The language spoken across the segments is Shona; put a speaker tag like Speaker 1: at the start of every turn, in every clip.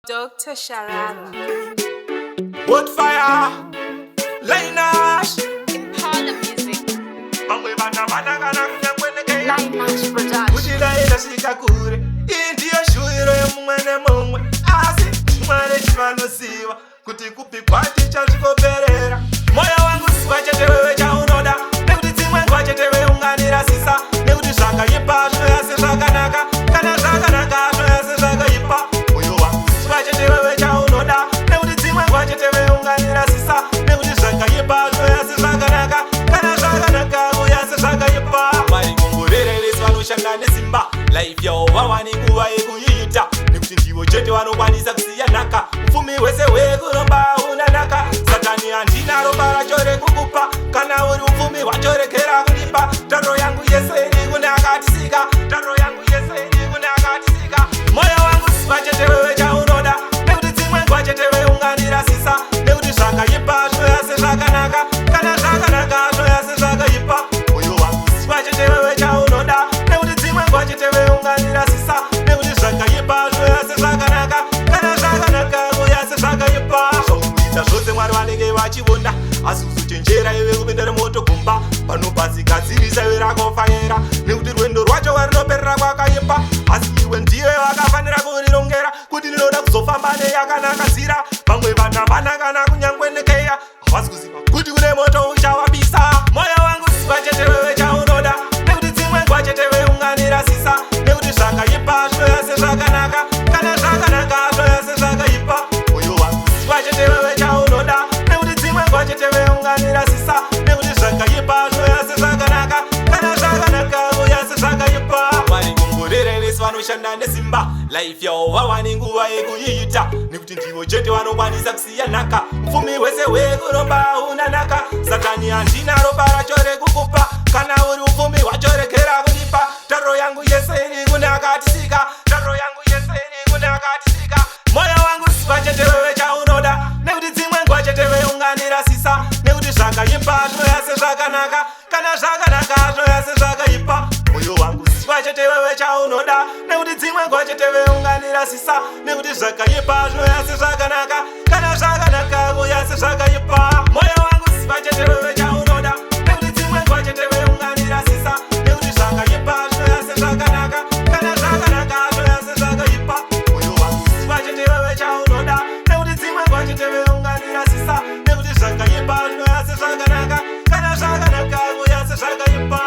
Speaker 1: Dr. Sharara.
Speaker 2: Woodfire, Linash,
Speaker 1: Impala Music.
Speaker 2: Linash
Speaker 1: Production.
Speaker 2: Kuchiraira sikakure indiyo shuiro yemumwe nemumwe asi chimwene chivanosiva kuti kupi kwati chazvikoperera moyo wangu siwa chete wewe chaunoda nekuti dzimwe nguva chete weunganira sisa nekuti zvakaipa zvoyase zvakanaka kana zvakanaka zvoyase zvakaipa moyo wangu siwa chete wewe chaunoda nekuti dzimwe nguva chete weunganira sisa nekuti zvakaipa zvoyase zvakanaka kana zvakanaka zvoyase zvakaipa vanoshanda nesimba life yavo vavane nguva yekuiita nekuti ndivo chete vanokwanisa kusiya nhaka upfumi hwese hwekuromba una nhaka satani handina ropa racho rekukupa kana uri upfumi hwachorekera kunipa tariro yangu yese iri kune akatisika tariro yangu yese iri kune akatisika moyo wangu siwa chete wewe chaunoda nekuti dzimwe nguva chete weunganira sisa nekuti zvakaipa zvoyase zvakanaka kana zvakanaka zvoyase zvakaipa moyo wangu siwa chete wewe chaunoda chete weunganira sisa nekuti zvakaipa zvoyase zvakanaka kana zvakanaka zvoyase zvakaipa zvaunoita zvose mwari vanenge vachivonda asi kuzochenjera iwe kupinda remoto gomba panobhasikadzirisa iwe rakofaira nekuti rwendo rwacho warinoperera kwakaipa asi iwe ndiwe vakafanira kurirongera kuti rinoda kuzofamba neyakanakadzira vamwe vana vanakana kunyangwe nekeya havasi kuziva kuti kune moto uchavabisa moyo wangu siwa chete wewe chaunoda nekuti dzimwe nguva chete weunganira sisa nekuti zvakaipa zvoyase zvakanaka kana zvakanaka zvoyase zvakaipa moyo wangu siwa chete wewe chaunoda nekuti dzimwe nguva chete weunganira sisa nekuti zvakaipa zvoyase zvakanaka kana zvakanaka zvoyase zvakaipa varingongorereresi vanoshanda nesimba life yavo vavane nguva yekuiita nekuti ndivo chete vanokwanisa kusiya nhaka upfumi hwese hwekuromba una nhaka satani handina ropa racho rekukupa kana uri upfumi hwachorekera kunipa tariro yangu yese iri kune akatisika tariro yangu yese iri kune akatisika moyo wangu siwa chete wewe chaunoda nekuti dzimwe nguva chete weunganira sisa nekuti zvakaipa zvoyase zvakanaka kana zvakanaka zvoyase zvakaipa moyo wangu siwa chete wewe chaunoda nekuti dzimwe nguva chete weunganira sisa nekuti zvakaipa zvoyase zvakanaka kana zvakanaka zvoyase zvakaipa moyo wangu siwa chete wewe chaunoda nekuti dzimwe nguva chete weunganira sisa nekuti zvakaipa zvoyase zvakanaka kana zvakanaka zvoyase zvakaipa moyo wangu siwa chete wewe chaunoda nekuti dzimwe nguva chete weunganira sisa nekuti zvakaipa zvoyase zvakanaka kana zvakanaka zvoyase zvakaipa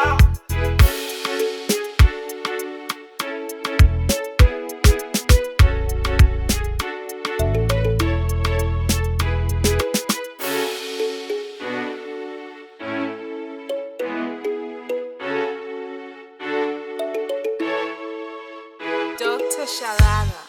Speaker 1: Dr. Sharara.